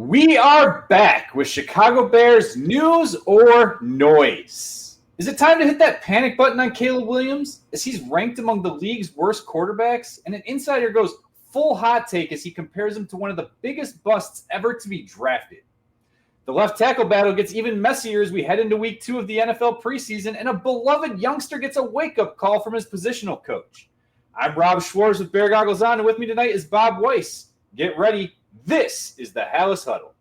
We are back with Chicago Bears news or noise. Is it time to hit that panic button on Caleb Williams as he's ranked among the league's worst quarterbacks? And an insider goes full hot take as he compares him to one of the biggest busts ever to be drafted. The left tackle battle gets even messier as we head into week 2 of the NFL preseason, and a beloved youngster gets a wake-up call from his positional coach. I'm Rob Schwartz with Bear Goggles On, and with me tonight is Bob Weiss. Get ready. This is the Halas Huddle.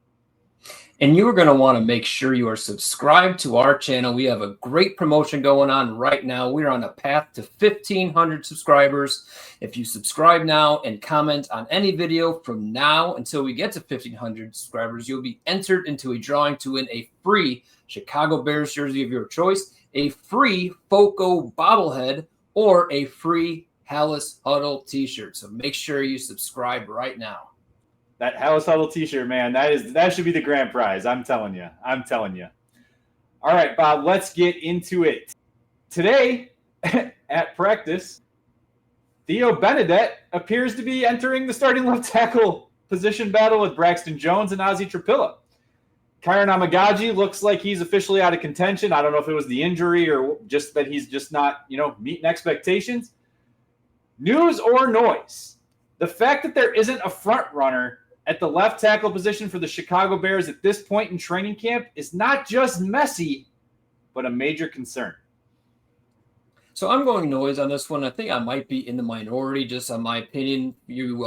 And you are going to want to make sure you are subscribed to our channel. We have a great promotion going on right now. We're on a path to 1,500 subscribers. If you subscribe now and comment on any video from now until we get to 1,500 subscribers, you'll be entered into a drawing to win a free Chicago Bears jersey of your choice, a free FOCO bobblehead, or a free Halas Huddle t-shirt. So make sure you subscribe right now. That Halas Huddle t-shirt, man, that should be the grand prize. I'm telling you. All right, Bob, let's get into it. Today at practice, Theo Benedette appears to be entering the starting left tackle position battle with Braxton Jones and Ozzie Trapilla. Kyron Amagaji looks like he's officially out of contention. I don't know if it was the injury or just that he's just not, meeting expectations. News or noise? The fact that there isn't a front runner at the left tackle position for the Chicago Bears at this point in training camp is not just messy, but a major concern. So I'm going noise on this one. I think I might be in the minority, just on my opinion. You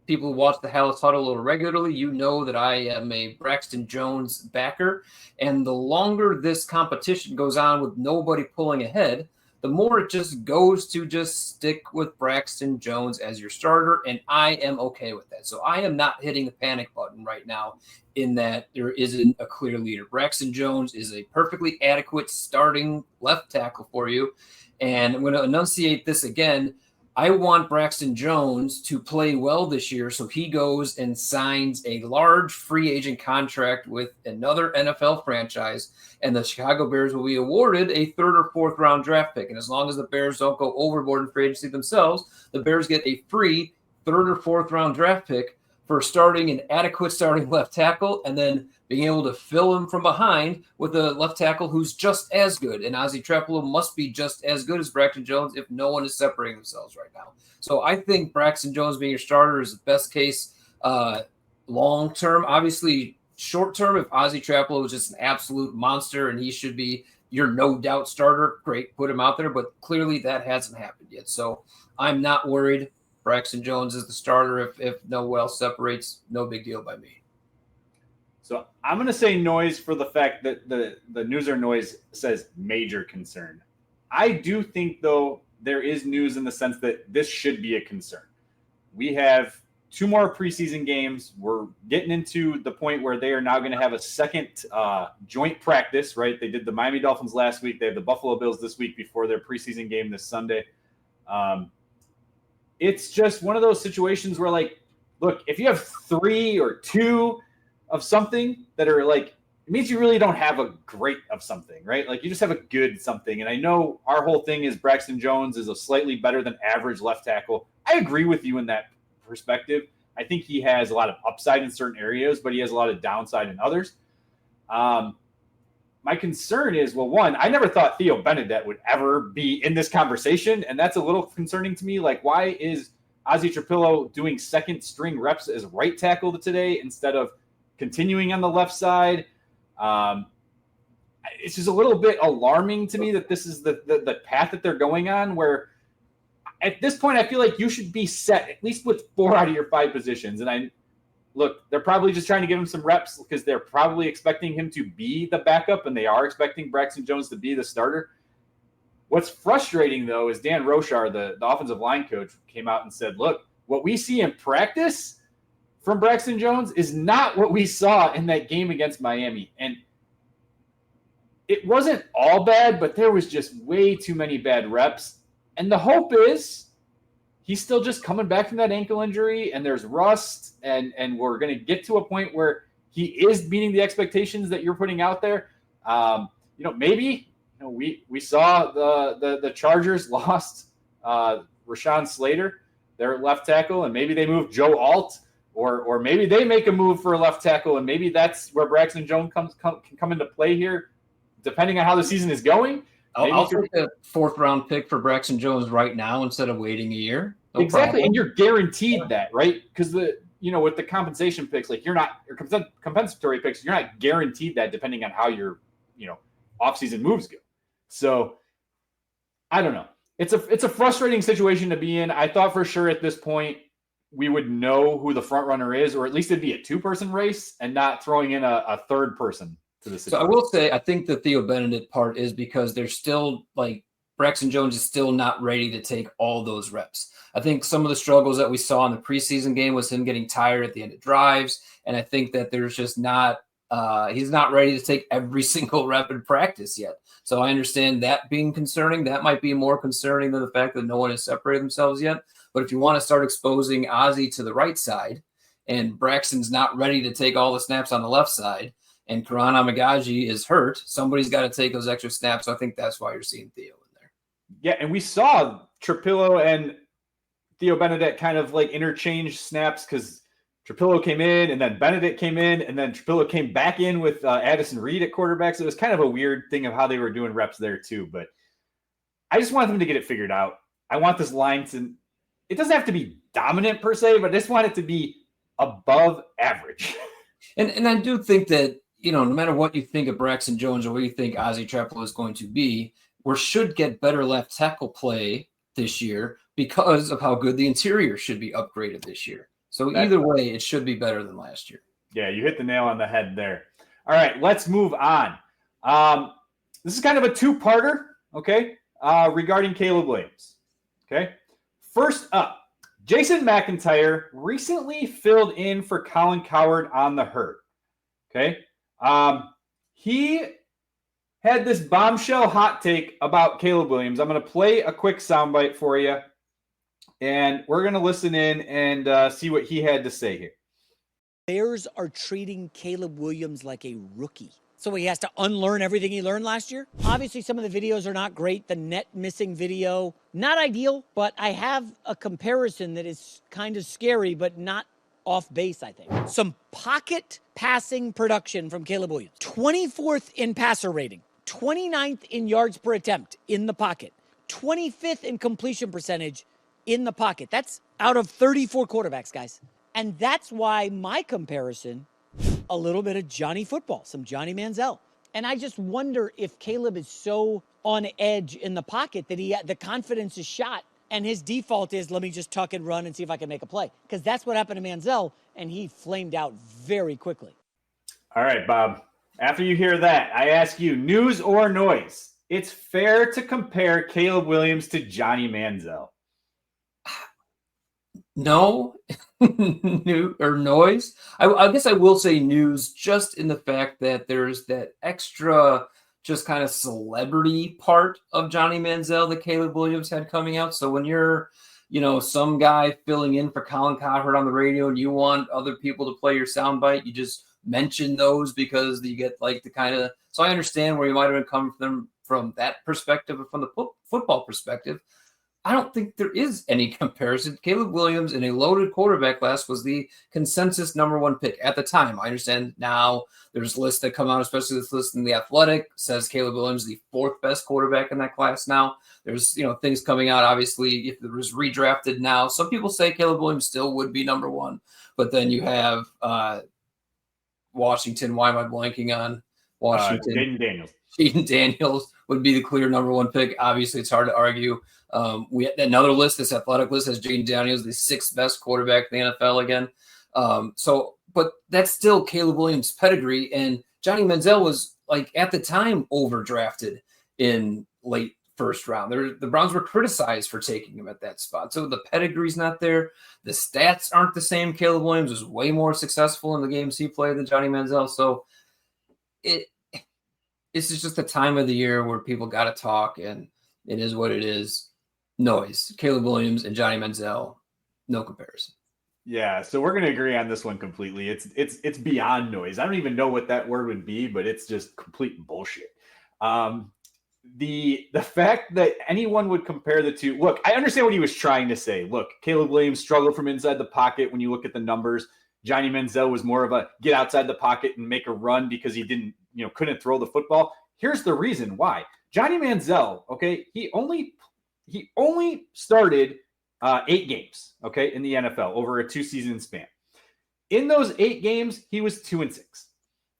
people who watch the Halas Huddle a little regularly, you know that I am a Braxton Jones backer. And the longer this competition goes on with nobody pulling ahead, the more it just goes to just stick with Braxton Jones as your starter, and I am okay with that. So I am not hitting the panic button right now in that there isn't a clear leader. Braxton Jones is a perfectly adequate starting left tackle for you, and I'm going to enunciate this again. I want Braxton Jones to play well this year, so he goes and signs a large free agent contract with another NFL franchise, and the Chicago Bears will be awarded a 3rd or 4th round draft pick. And as long as the Bears don't go overboard in free agency themselves, the Bears get a free 3rd or 4th round draft pick for starting an adequate starting left tackle and then being able to fill him from behind with a left tackle who's just as good. And Ozzie Trapilla must be just as good as Braxton Jones if no one is separating themselves right now. So I think Braxton Jones being your starter is the best case long-term. Obviously, short-term, if Ozzie Trapilla was just an absolute monster and he should be your no-doubt starter, great, put him out there. But clearly that hasn't happened yet. So I'm not worried. Braxton Jones is the starter. If no one else separates, no big deal by me. So I'm going to say noise for the fact that the news or noise says major concern. I do think, though, there is news in the sense that this should be a concern. We have 2 more preseason games. We're getting into the point where they are now going to have a second joint practice, right? They did the Miami Dolphins last week. They have the Buffalo Bills this week before their preseason game this Sunday. It's just one of those situations where, look, if you have 3 or 2 of something that are it means you really don't have a great of something, right? You just have a good something. And I know our whole thing is Braxton Jones is a slightly better than average left tackle. I agree with you in that perspective. I think he has a lot of upside in certain areas, but he has a lot of downside in others. My concern is, well, one, I never thought Theo Benedette would ever be in this conversation, and that's a little concerning to me. Why is Ozzie Trapilla doing second string reps as right tackle today instead of continuing on the left side? It's just a little bit alarming to me that this is the path that they're going on, where at this point I feel like you should be set at least with 4 out of your 5 positions. And they're probably just trying to give him some reps because they're probably expecting him to be the backup, and they are expecting Braxton Jones to be the starter. What's frustrating, though, is Dan Rochar, the offensive line coach, came out and said, look, what we see in practice from Braxton Jones is not what we saw in that game against Miami. And it wasn't all bad, but there was just way too many bad reps. And the hope is he's still just coming back from that ankle injury, and there's rust, and we're going to get to a point where he is meeting the expectations that you're putting out there. Maybe we saw the Chargers lost Rashawn Slater, their left tackle, and maybe they moved Joe Alt or maybe they make a move for a left tackle, and maybe that's where Braxton Jones can come into play here, depending on how the season is going. I'll take a 4th-round pick for Braxton Jones right now instead of waiting a year. No exactly, problem. and you're guaranteed that, right? Because with the compensation picks, like you're not, or compensatory picks, you're not guaranteed that depending on how your offseason moves go. So I don't know. It's a frustrating situation to be in. I thought for sure at this point we would know who the front runner is, or at least it'd be a 2-person race and not throwing in a third person to the situation. So I will say, I think the Theo Benedict part is because they're still Braxton Jones is still not ready to take all those reps. I think some of the struggles that we saw in the preseason game was him getting tired at the end of drives. And I think that there's just he's not ready to take every single rep in practice yet. So I understand that being concerning. That might be more concerning than the fact that no one has separated themselves yet. But if you want to start exposing Ozzie to the right side and Braxton's not ready to take all the snaps on the left side and Karan Amagaji is hurt, somebody's got to take those extra snaps. So I think that's why you're seeing Theo in there. Yeah, and we saw Trapillo and Theo Benedict kind of interchange snaps because Trapillo came in and then Benedict came in and then Trapillo came back in with Addison Reed at quarterback. So it was kind of a weird thing of how they were doing reps there too. But I just want them to get it figured out. I want this line to – it doesn't have to be dominant per se, but I just want it to be above average. And I do think that, no matter what you think of Braxton Jones or what you think Ozzie Trapillo is going to be, we should get better left tackle play this year because of how good the interior should be upgraded this year. So either way, it should be better than last year. Yeah, you hit the nail on the head there. All right, let's move on. This is kind of a two-parter, okay, regarding Caleb Williams. Okay, first up, Jason McIntyre recently filled in for Colin Cowherd on the hurt. Okay, he had this bombshell hot take about Caleb Williams. I'm going to play a quick soundbite for you, and we're going to listen in and see what he had to say here. Bears are treating Caleb Williams like a rookie. So he has to unlearn everything he learned last year. Obviously, some of the videos are not great. The net missing video, not ideal, but I have a comparison that is kind of scary, but not off base, I think. Some pocket passing production from Caleb Williams. 24th in passer rating, 29th in yards per attempt in the pocket, 25th in completion percentage in the pocket. That's out of 34 quarterbacks, guys. And that's why my comparison, a little bit of Johnny football, some Johnny Manziel. And I just wonder if Caleb is so on edge in the pocket that the confidence is shot and his default is, let me just tuck and run and see if I can make a play. Because that's what happened to Manziel, and he flamed out very quickly. All right, Bob. After you hear that, I ask you, news or noise? It's fair to compare Caleb Williams to Johnny Manziel. No, new or noise. I guess I will say news just in the fact that there's that extra just kind of celebrity part of Johnny Manziel that Caleb Williams had coming out. So when you're, some guy filling in for Colin Cowherd on the radio and you want other people to play your soundbite, you just mention those because you get the kind of, so I understand where you might have been coming from that perspective, but from the football perspective, I don't think there is any comparison. Caleb Williams in a loaded quarterback class was the consensus number one pick at the time. I understand now there's lists that come out, especially this list in The Athletic says Caleb Williams the 4th best quarterback in that class now. There's, things coming out, obviously, if there was redrafted now. Some people say Caleb Williams still would be number one, but then you have Washington. Why am I blanking on Washington? Jaden Daniels would be the clear number one pick. Obviously, it's hard to argue. We had another list, this Athletic list has Jaden Daniels the 6th best quarterback in the NFL again. But that's still Caleb Williams' pedigree. And Johnny Manziel was at the time overdrafted in late first round. The Browns were criticized for taking him at that spot. So the pedigree's not there. The stats aren't the same. Caleb Williams was way more successful in the games he played than Johnny Manziel. So this is just the time of the year where people got to talk, and it is what it is. Noise. Caleb Williams and Johnny Manziel, no comparison. Yeah, so we're going to agree on this one completely. It's beyond noise. I don't even know what that word would be, but it's just complete bullshit. The fact that anyone would compare the two. Look, I understand what he was trying to say. Look, Caleb Williams struggled from inside the pocket when you look at the numbers. Johnny Manziel was more of a get outside the pocket and make a run because he couldn't throw the football. Here's the reason why. Johnny Manziel, okay, he only started 8 games, okay, in the NFL over a 2-season span. In those 8 games, he was 2-6.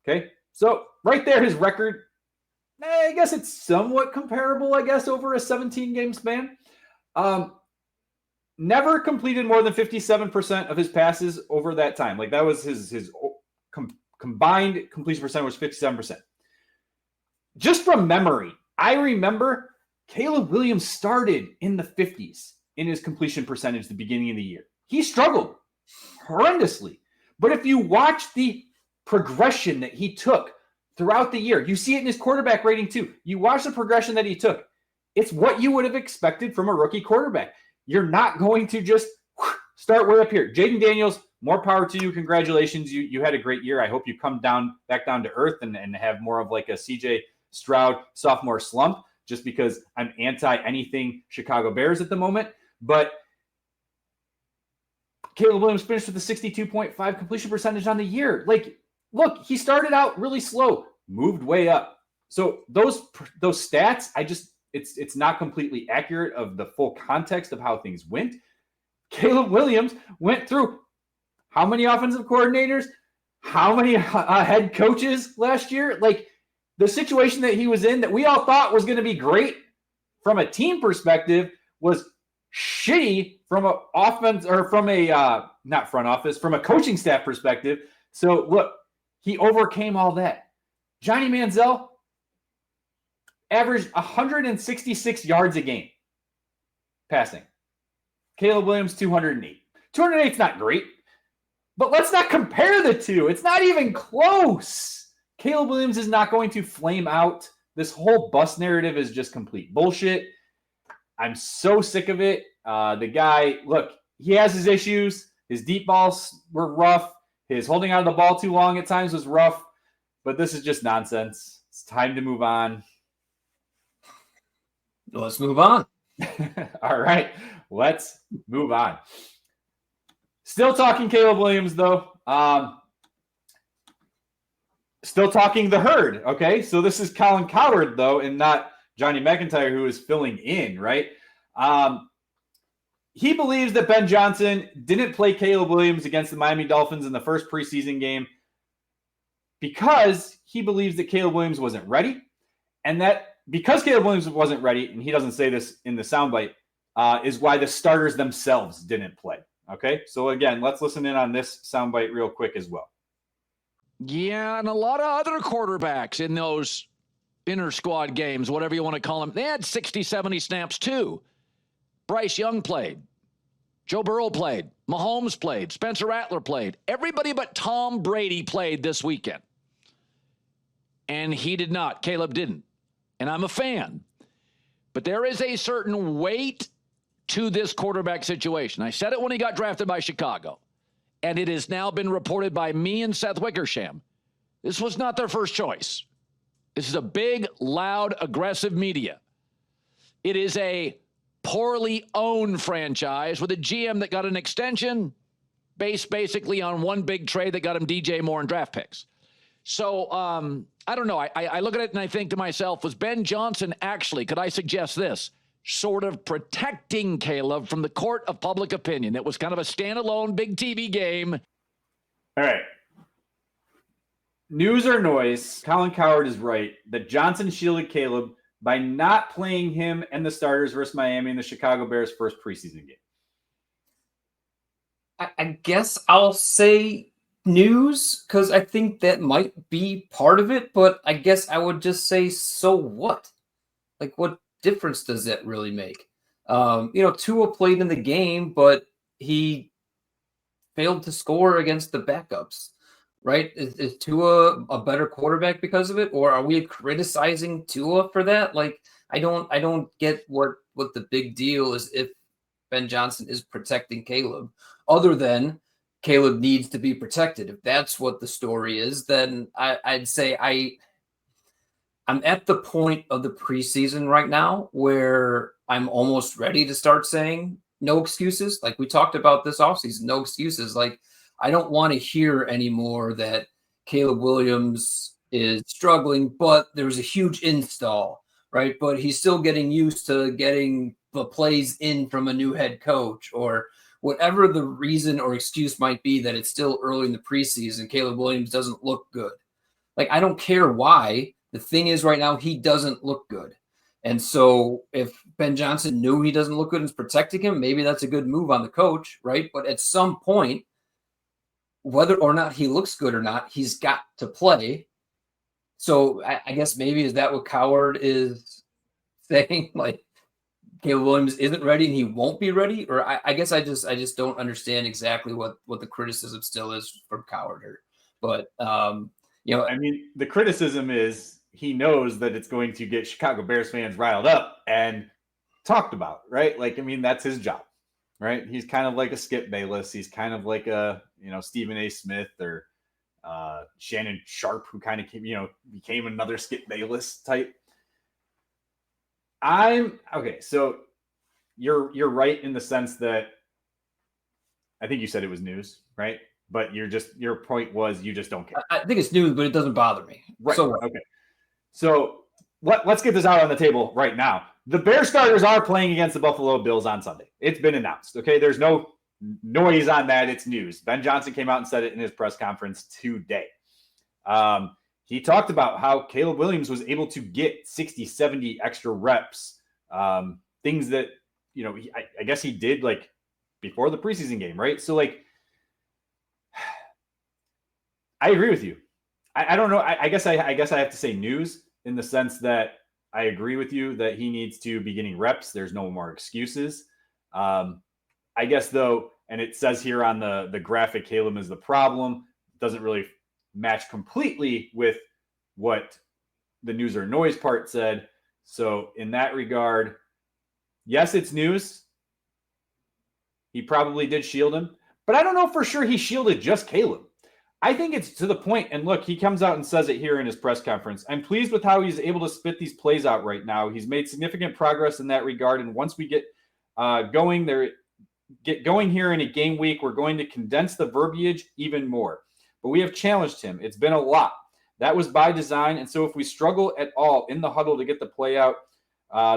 Okay, so right there, his record, I guess it's somewhat comparable, I guess, over a 17-game span. Never completed more than 57% of his passes over that time. Like, that was his combined completion percent was 57%. Just from memory, I remember Caleb Williams started in the 50s in his completion percentage at the beginning of the year. He struggled horrendously. But if you watch the progression that he took throughout the year, you see it in his quarterback rating too. You watch the progression that he took. It's what you would have expected from a rookie quarterback. You're not going to just start way up here. Jaden Daniels, more power to you. Congratulations. You had a great year. I hope you come back down to earth and have more of like a CJ Stroud sophomore slump, just because I'm anti anything Chicago Bears at the moment. But Caleb Williams finished with a 62.5 completion percentage on the year. Like, look, he started out really slow, moved way up. So those stats, it's not completely accurate of the full context of how things went. Caleb Williams went through how many offensive coordinators, how many head coaches last year? Like, the situation that he was in that we all thought was going to be great from a team perspective was shitty from a offense or from a not front office, from a coaching staff perspective. So look, he overcame all that. Johnny Manziel averaged 166 yards a game passing. Caleb Williams 208. 208 is not great, but let's not compare the two. It's not even close. Caleb Williams is not going to flame out. This whole bus narrative is just complete bullshit. I'm so sick of it. The guy, look, he has his issues. His deep balls were rough. His holding on to the ball too long at times was rough. But this is just nonsense. It's time to move on. Let's move on. All right. Let's move on. Still talking Caleb Williams, though. Still talking the herd, okay? So this is Colin Cowherd, though, and not Johnny McIntyre, who is filling in, right? He believes that Ben Johnson didn't play Caleb Williams against the Miami Dolphins in the first preseason game because he believes that Caleb Williams wasn't ready, and that because Caleb Williams wasn't ready, and he doesn't say this in the soundbite, is why the starters themselves didn't play, okay? So, again, let's listen in on this soundbite real quick as well. Yeah, and a lot of other quarterbacks in those inter-squad games, whatever you want to call them, they had 60, 70 snaps too. Bryce Young played. Joe Burrow played. Mahomes played. Spencer Rattler played. Everybody but Tom Brady played this weekend. And he did not. Caleb didn't. And I'm a fan. But there is a certain weight to this quarterback situation. I said it when he got drafted by Chicago. And it has now been reported by me and Seth Wickersham. This was not their first choice. This is a big, loud, aggressive media. It is a poorly owned franchise with a GM that got an extension based basically on one big trade that got him DJ Moore and draft picks. So, I don't know. I look at it and I think to myself, was Ben Johnson actually, could I suggest this, sort of protecting Caleb from the court of public opinion? It was kind of a standalone big TV game. All right. News or noise, Colin Cowherd is right that Johnson shielded Caleb by not playing him and the starters versus Miami in the Chicago Bears' first preseason game. I guess I'll say news because I think that might be part of it, but I guess I would just say, so what? Like, what difference does that really make? Tua played in the game, but he failed to score against the backups, right? Is Tua a better quarterback because of it, or are we criticizing Tua for that? Like, I don't get what the big deal is if Ben Johnson is protecting Caleb, other than Caleb needs to be protected. If that's what the story is, then I'd say I'm at the point of the preseason right now where I'm almost ready to start saying no excuses. Like we talked about this offseason, no excuses. Like I don't want to hear anymore that Caleb Williams is struggling, but there's a huge install, right? But he's still getting used to getting the plays in from a new head coach, or whatever the reason or excuse might be that it's still early in the preseason. Caleb Williams doesn't look good. Like, I don't care why. The thing is, right now, he doesn't look good. And so if Ben Johnson knew he doesn't look good and is protecting him, maybe that's a good move on the coach, right? But at some point, whether or not he looks good or not, he's got to play. So I guess maybe is that what Cowherd is saying? Like, Caleb Williams isn't ready and he won't be ready? Or I guess I just don't understand exactly what the criticism still is from Cowherd here. But I mean, the criticism is he knows that it's going to get Chicago Bears fans riled up and talked about, right? Like, I mean, that's his job, right? He's kind of like a Skip Bayless. He's kind of like a, Stephen A. Smith or Shannon Sharp, who kind of became another Skip Bayless type. So you're right in the sense that I think you said it was news, right? But your point was you just don't care. I think it's news, but it doesn't bother me. Right. So okay. So let's get this out on the table right now. The Bear starters are playing against the Buffalo Bills on Sunday. It's been announced. Okay. There's no noise on that. It's news. Ben Johnson came out and said it in his press conference today. He talked about how Caleb Williams was able to get 60, 70 extra reps. Things that, I guess he did like before the preseason game, right? So like, I agree with you. I don't know. I guess I have to say news in the sense that I agree with you that he needs to be getting reps. There's no more excuses. I guess though, and it says here on the graphic, Caleb is the problem. Doesn't really match completely with what the news or noise part said. So in that regard, yes, it's news. He probably did shield him, but I don't know for sure he shielded just Caleb. I think it's to the point, and look, he comes out and says it here in his press conference. I'm pleased with how he's able to spit these plays out right now. He's made significant progress in that regard, and once we get going here in a game week, we're going to condense the verbiage even more. But we have challenged him. It's been a lot. That was by design, and so if we struggle at all in the huddle to get the play out,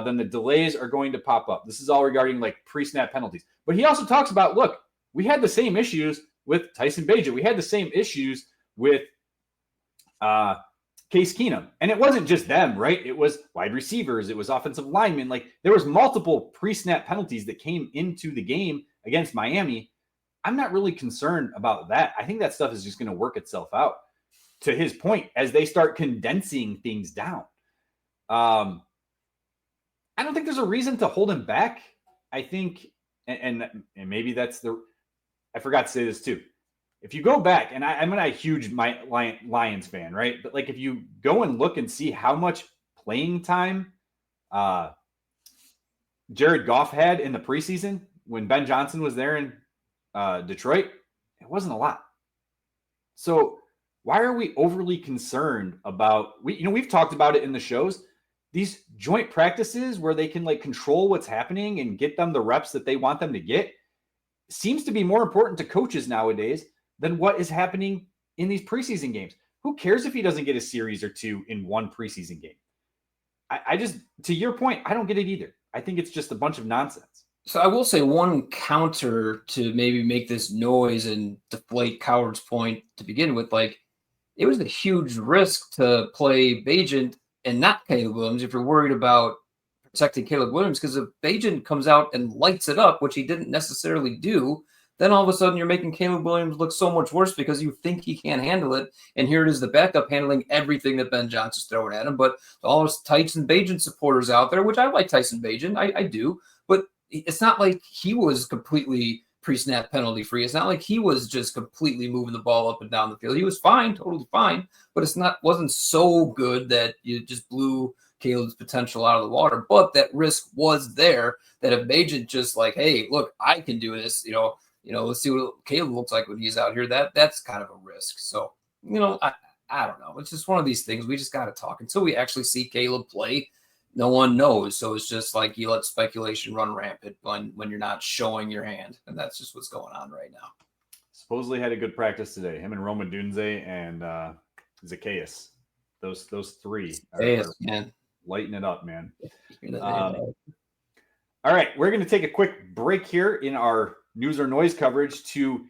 then the delays are going to pop up. This is all regarding like pre-snap penalties. But he also talks about, look, we had the same issues with Tyson Bagent. We had the same issues with Case Keenum. And it wasn't just them, right? It was wide receivers. It was offensive linemen. Like, there was multiple pre-snap penalties that came into the game against Miami. I'm not really concerned about that. I think that stuff is just going to work itself out, to his point, as they start condensing things down. I don't think there's a reason to hold him back. I think, and maybe that's I forgot to say this too. If you go back, and I'm not a huge Lions fan, right? But like, if you go and look and see how much playing time Jared Goff had in the preseason when Ben Johnson was there in Detroit, it wasn't a lot. So why are we overly concerned about, we've talked about it in the shows, these joint practices where they can like control what's happening and get them the reps that they want them to get seems to be more important to coaches nowadays than what is happening in these preseason games. Who cares if he doesn't get a series or two in one preseason game? I just, to your point, I don't get it either. I think it's just a bunch of nonsense. So I will say one counter to maybe make this noise and deflate Cowherd's point to begin with, like, it was a huge risk to play Bagent and not Caleb Williams if you're worried about protecting Caleb Williams, because if Bagent comes out and lights it up, which he didn't necessarily do, then all of a sudden you're making Caleb Williams look so much worse because you think he can't handle it. And here it is, the backup handling everything that Ben Johnson's throwing at him. But all those Tyson Bagent supporters out there, which I like Tyson Bagent, I do, but it's not like he was completely pre-snap penalty free. It's not like he was just completely moving the ball up and down the field. He was fine, totally fine, but wasn't so good that you just blew Caleb's potential out of the water. But that risk was there, that if Bagent just like, hey, look, I can do this, let's see what Caleb looks like when he's out here. That's kind of a risk. So, I don't know. It's just one of these things. We just got to talk until we actually see Caleb play. No one knows. So it's just like you let speculation run rampant when you're not showing your hand. And that's just what's going on right now. supposedly had a good practice today. Him and Roma Dunze and Zacchaeus. Those three are man. lighting it up, man. All right, we're going to take a quick break here in our news or noise coverage to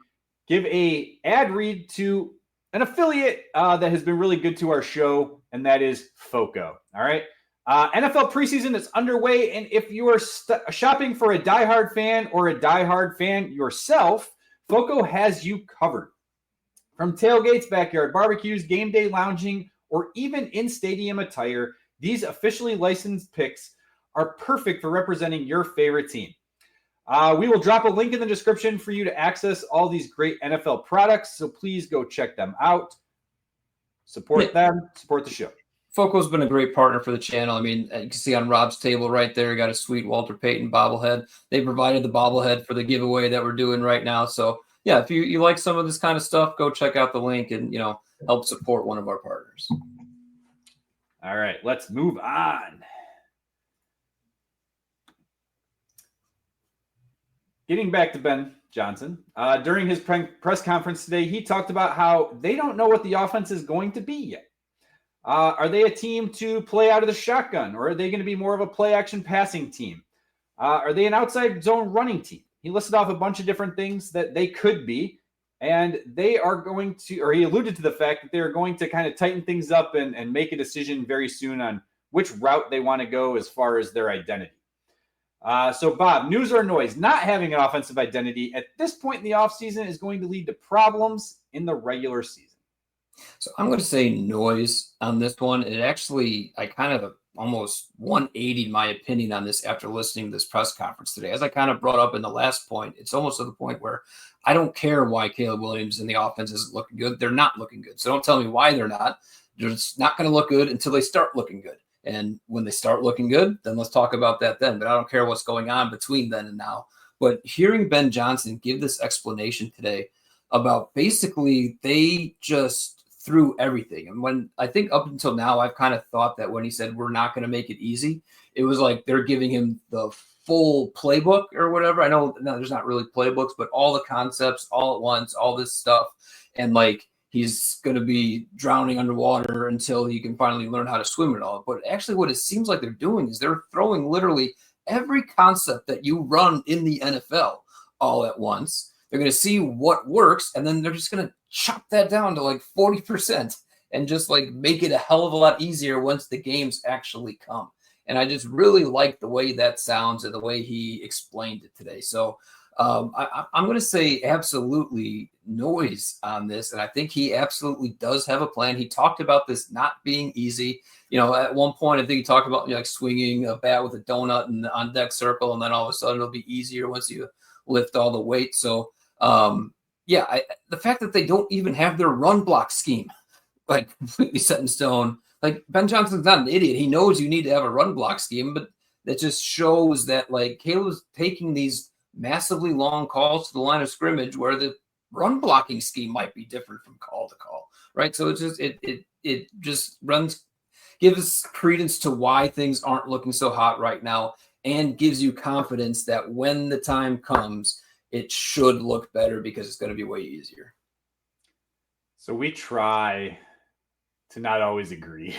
give a ad read to an affiliate that has been really good to our show, and that is FOCO. All right, NFL preseason is underway, and if you are shopping for a diehard fan or a diehard fan yourself, FOCO has you covered. From tailgates, backyard barbecues, game day lounging, or even in-stadium attire, these officially licensed picks are perfect for representing your favorite team. We will drop a link in the description for you to access all these great NFL products, so please go check them out. Support them, support the show. FOCO's been a great partner for the channel. I mean, you can see on Rob's table right there, got a sweet Walter Payton bobblehead. They provided the bobblehead for the giveaway that we're doing right now. So, yeah, if you like some of this kind of stuff, go check out the link and, help support one of our partners. All right, let's move on. Getting back to Ben Johnson, during his press conference today, he talked about how they don't know what the offense is going to be yet. Are they a team to play out of the shotgun, or are they going to be more of a play-action passing team? Are they an outside zone running team? He listed off a bunch of different things that they could be, and they are going to, or he alluded to the fact that they are going to kind of tighten things up and make a decision very soon on which route they want to go as far as their identity. So, Bob, news or noise, not having an offensive identity at this point in the offseason is going to lead to problems in the regular season. So I'm going to say noise on this one. It actually, I kind of almost 180 my opinion on this after listening to this press conference today. As I kind of brought up in the last point, it's almost to the point where I don't care why Caleb Williams and the offense isn't looking good. They're not looking good. So don't tell me why they're not. They're just not going to look good until they start looking good. And when they start looking good, then let's talk about that then. But I don't care what's going on between then and now. But hearing Ben Johnson give this explanation today about basically they just threw everything. And when I think up until now, I've kind of thought that when he said we're not going to make it easy, it was like they're giving him the full playbook or whatever. I know there's not really playbooks, but all the concepts all at once, all this stuff. And like, he's going to be drowning underwater until he can finally learn how to swim it all. But actually what it seems like they're doing is they're throwing literally every concept that you run in the NFL all at once. They're going to see what works, and then they're just going to chop that down to like 40% and just like make it a hell of a lot easier once the games actually come. And I just really like the way that sounds and the way he explained it today. So I'm going to say absolutely noise on this. And I think he absolutely does have a plan. He talked about this not being easy. At one point, I think he talked about like swinging a bat with a donut in the on deck circle. And then all of a sudden it'll be easier once you lift all the weight. So the fact that they don't even have their run block scheme, like completely set in stone, like Ben Johnson's not an idiot. He knows you need to have a run block scheme, but that just shows that like Caleb's taking these massively long calls to the line of scrimmage where the run blocking scheme might be different from call to call, right? So it just gives credence to why things aren't looking so hot right now and gives you confidence that when the time comes, it should look better because it's going to be way easier. So we try to not always agree,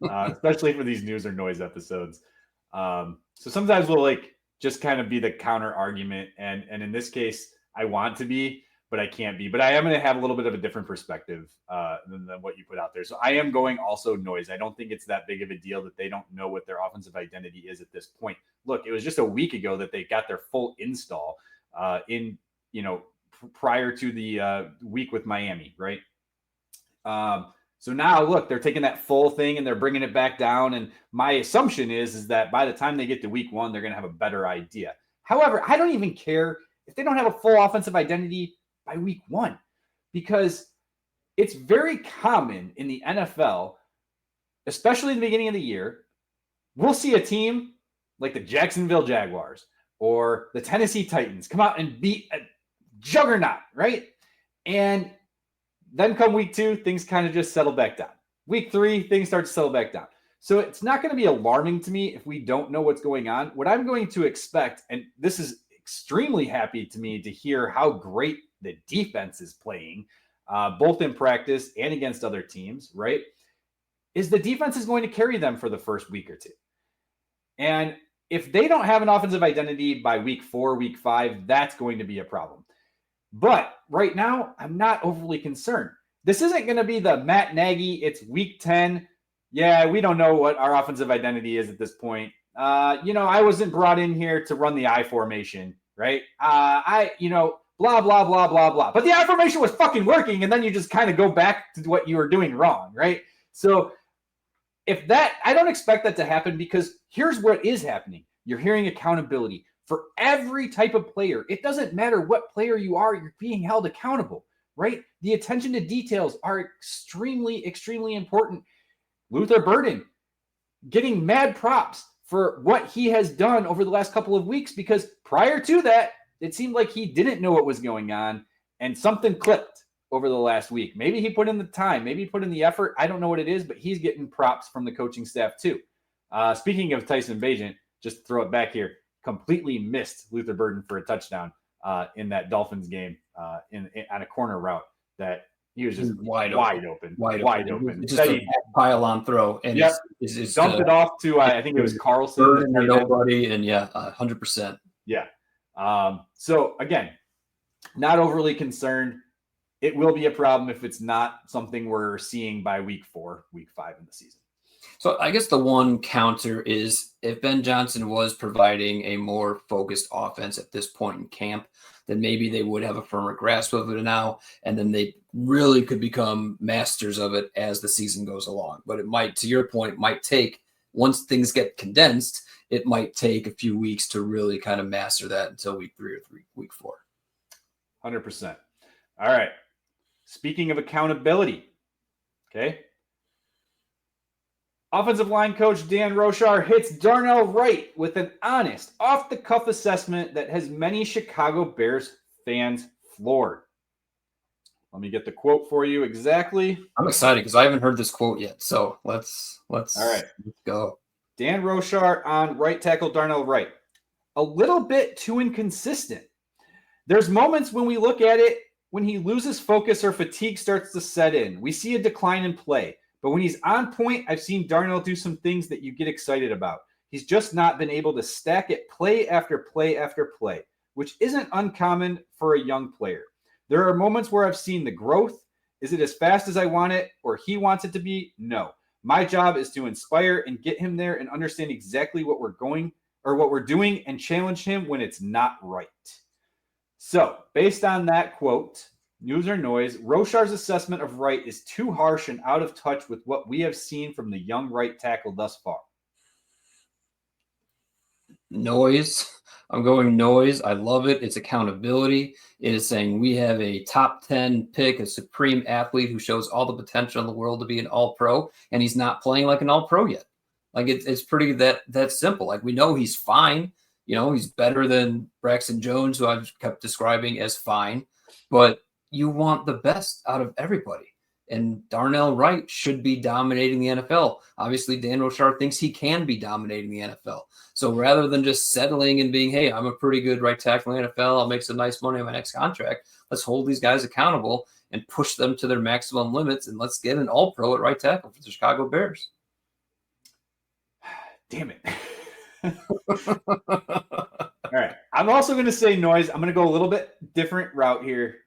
especially for these news or noise episodes. So sometimes we'll just kind of be the counter argument. And in this case, I want to be, but I can't be. But I am going to have a little bit of a different perspective than what you put out there. So I am going also noise. I don't think it's that big of a deal that they don't know what their offensive identity is at this point. Look, it was just a week ago that they got their full install prior to the week with Miami, right? So now, look, they're taking that full thing and they're bringing it back down. And my assumption is that by the time they get to week one, they're going to have a better idea. However, I don't even care if they don't have a full offensive identity by week one, because it's very common in the NFL, especially in the beginning of the year, we'll see a team like the Jacksonville Jaguars or the Tennessee Titans come out and beat a juggernaut, right? And then come week two, things kind of just settle back down. Week three, things start to settle back down. So it's not going to be alarming to me if we don't know what's going on. What I'm going to expect, and this is extremely happy to me to hear how great the defense is playing, both in practice and against other teams, right, is the defense is going to carry them for the first week or two. And if they don't have an offensive identity by week 4, week 5, that's going to be a problem. But right now, I'm not overly concerned. This isn't going to be the Matt Nagy, it's week 10. Yeah, we don't know what our offensive identity is at this point. I wasn't brought in here to run the I formation, right? Blah, blah, blah, blah, blah. But the I formation was fucking working, and then you just kind of go back to what you were doing wrong, right? So I don't expect that to happen, because here's what is happening. You're hearing accountability for every type of player. It doesn't matter what player you are, you're being held accountable, right? The attention to details are extremely, extremely important. Luther Burden getting mad props for what he has done over the last couple of weeks, because prior to that, it seemed like he didn't know what was going on, and something clicked over the last week. Maybe he put in the time, maybe he put in the effort. I don't know what it is, but he's getting props from the coaching staff too. Speaking of Tyson Bagent, just throw it back here, completely missed Luther Burden for a touchdown in that Dolphins game on a corner route that he was just wide open. Just a pile-on throw, and it's dumped it off to I think it was Carlson. Burden or nobody, and 100%. Yeah. So again, not overly concerned. It will be a problem if it's not something we're seeing by week 4, week 5 in the season. So I guess the one counter is, if Ben Johnson was providing a more focused offense at this point in camp, then maybe they would have a firmer grasp of it now, and then they really could become masters of it as the season goes along. But it might, to your point, might take, once things get condensed, it might take a few weeks to really kind of master that until week 3 or week 4. 100%. All right. Speaking of accountability, okay. Offensive line coach Dan Rochar hits Darnell Wright with an honest, off-the-cuff assessment that has many Chicago Bears fans floored. Let me get the quote for you exactly. I'm excited because I haven't heard this quote yet. So let's go. Dan Rochar on right tackle Darnell Wright. A little bit too inconsistent. There's moments when we look at it, when he loses focus or fatigue starts to set in. We see a decline in play. But when he's on point, I've seen Darnell do some things that you get excited about. He's just not been able to stack it play after play after play, which isn't uncommon for a young player. There are moments where I've seen the growth. Is it as fast as I want it or he wants it to be? No. My job is to inspire and get him there and understand exactly what we're doing and challenge him when it's not right. So, based on that quote, news or noise, Rochar's assessment of Wright is too harsh and out of touch with what we have seen from the young right tackle thus far. Noise. I'm going noise. I love it. It's accountability. It is saying we have a top 10 pick, a supreme athlete who shows all the potential in the world to be an all-pro, and he's not playing like an all-pro yet. Like it's pretty that simple. Like we know he's fine. He's better than Braxton Jones, who I've kept describing as fine, but you want the best out of everybody. And Darnell Wright should be dominating the NFL. Obviously, Dan Rochar thinks he can be dominating the NFL. So rather than just settling and being, hey, I'm a pretty good right tackle in the NFL, I'll make some nice money on my next contract, let's hold these guys accountable and push them to their maximum limits, and let's get an all-pro at right tackle for the Chicago Bears. Damn it. All right. I'm also going to say noise. I'm going to go a little bit different route here.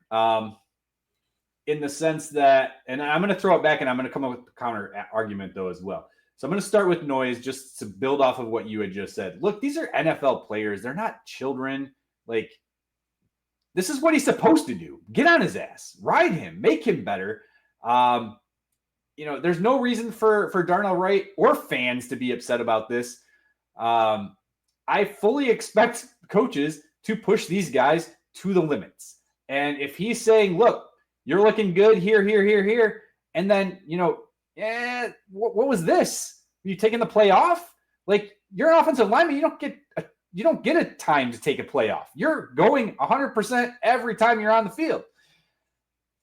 In the sense that, and I'm going to throw it back and I'm going to come up with a counter argument though as well. So I'm going to start with noise just to build off of what you had just said. Look, these are NFL players. They're not children. Like, this is what he's supposed to do. Get on his ass, ride him, make him better. There's no reason for Darnell Wright or fans to be upset about this. I fully expect coaches to push these guys to the limits. And if he's saying, look, you're looking good here, and then, what was this? Are you taking the play off? Like, you're an offensive lineman. You don't get a time to take a play off. You're going 100% every time you're on the field.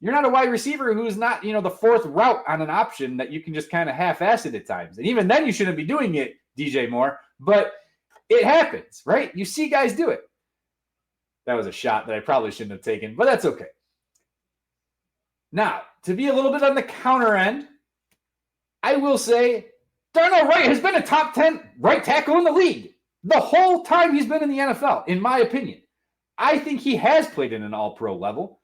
You're not a wide receiver who's not, the fourth route on an option that you can just kind of half-ass it at times. And even then you shouldn't be doing it, DJ Moore. But it happens, right? You see guys do it. That was a shot that I probably shouldn't have taken, but that's okay. Now, to be a little bit on the counter end, I will say Darnell Wright has been a top 10 right tackle in the league the whole time he's been in the NFL, in my opinion. I think he has played in an all-pro level.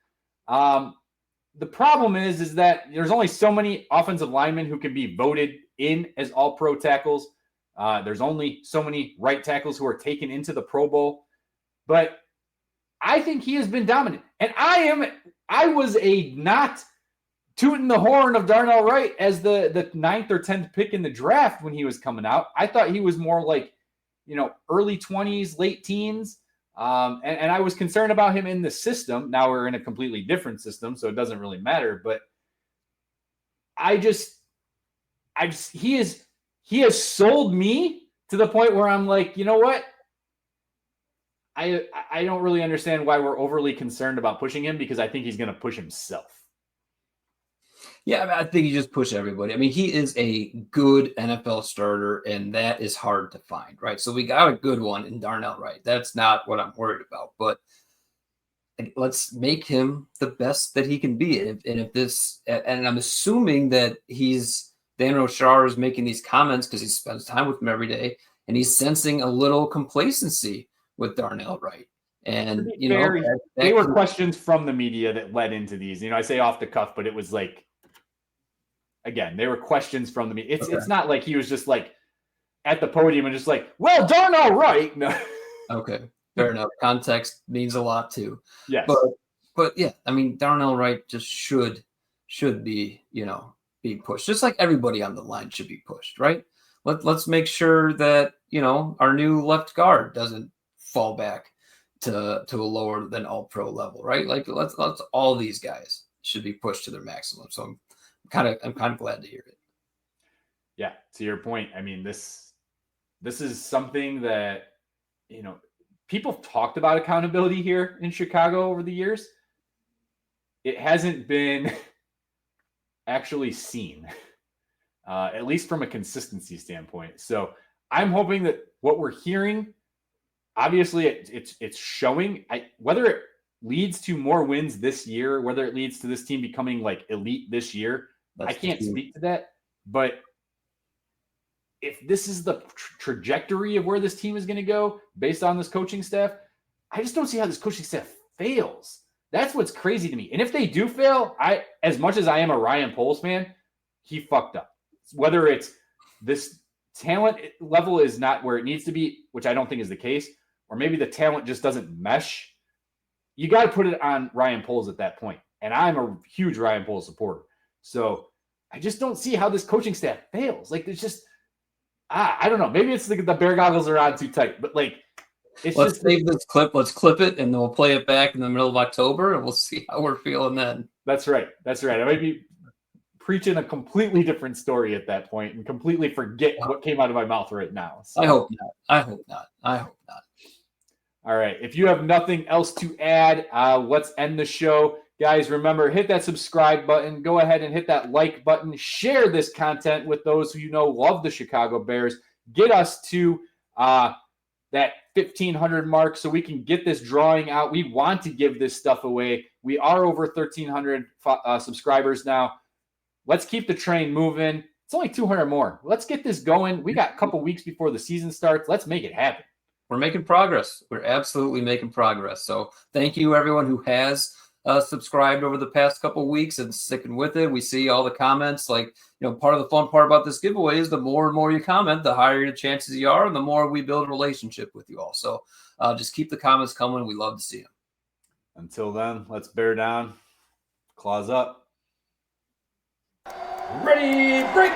The problem is that there's only so many offensive linemen who can be voted in as all-pro tackles. There's only so many right tackles who are taken into the Pro Bowl. But I think he has been dominant. And I was a not tooting the horn of Darnell Wright as the 9th or 10th pick in the draft when he was coming out. I thought he was more like, early 20s, late teens. And I was concerned about him in the system. Now we're in a completely different system, so it doesn't really matter. But he has sold me to the point where I'm like, you know what? I don't really understand why we're overly concerned about pushing him, because I think he's going to push himself. Yeah, I think he just pushed everybody. I mean, he is a good NFL starter, and that is hard to find, right? So we got a good one in Darnell Wright. That's not what I'm worried about, but let's make him the best that he can be. And I'm assuming that Dan Rochar is making these comments because he spends time with him every day, and he's sensing a little complacency with Darnell Wright. And they were questions from the media that led into these. I say off the cuff, but it was like, again, they were questions from the media. It's not like he was just like at the podium and just like, well, Darnell Wright. No. Okay, fair enough. Context means a lot too. Yes. But yeah, I mean, Darnell Wright just should be, being pushed, just like everybody on the line should be pushed, right? Let's make sure that, our new left guard doesn't fall back to a lower than all pro level, right? Like let's all these guys should be pushed to their maximum. So I'm kind of glad to hear it. Yeah, to your point, I mean, this is something that, people have talked about accountability here in Chicago over the years. It hasn't been actually seen, at least from a consistency standpoint. So I'm hoping that what we're hearing, obviously it's showing. Whether it leads to more wins this year, whether it leads to this team becoming like elite this year, I can't speak to that. But if this is the trajectory of where this team is going to go based on this coaching staff, I just don't see how this coaching staff fails. That's what's crazy to me. And if they do fail, as much as I am a Ryan Poles fan, he fucked up. Whether it's this talent level is not where it needs to be, which I don't think is the case, or maybe the talent just doesn't mesh, you got to put it on Ryan Poles at that point. And I'm a huge Ryan Poles supporter. So I just don't see how this coaching staff fails. Like, it's just, I don't know. Maybe it's the bear goggles are on too tight, but like, let's save this clip. Let's clip it, and then we'll play it back in the middle of October, and we'll see how we're feeling then. That's right. I might be preaching a completely different story at that point and completely forget what came out of my mouth right now. So. I hope not. All right. If you have nothing else to add, let's end the show. Guys, remember, hit that subscribe button. Go ahead and hit that like button. Share this content with those who love the Chicago Bears. Get us to that 1,500 mark so we can get this drawing out. We want to give this stuff away. We are over 1,300 subscribers now. Let's keep the train moving. It's only 200 more. Let's get this going. We got a couple weeks before the season starts. Let's make it happen. We're making progress. We're absolutely making progress. So thank you, everyone who has subscribed over the past couple weeks and sticking with it. We see all the comments. Like, part of the fun part about this giveaway is the more and more you comment, the higher the chances you are, and the more we build a relationship with you all. So just keep the comments coming. We love to see them. Until then, let's bear down. Claws up. Ready, break!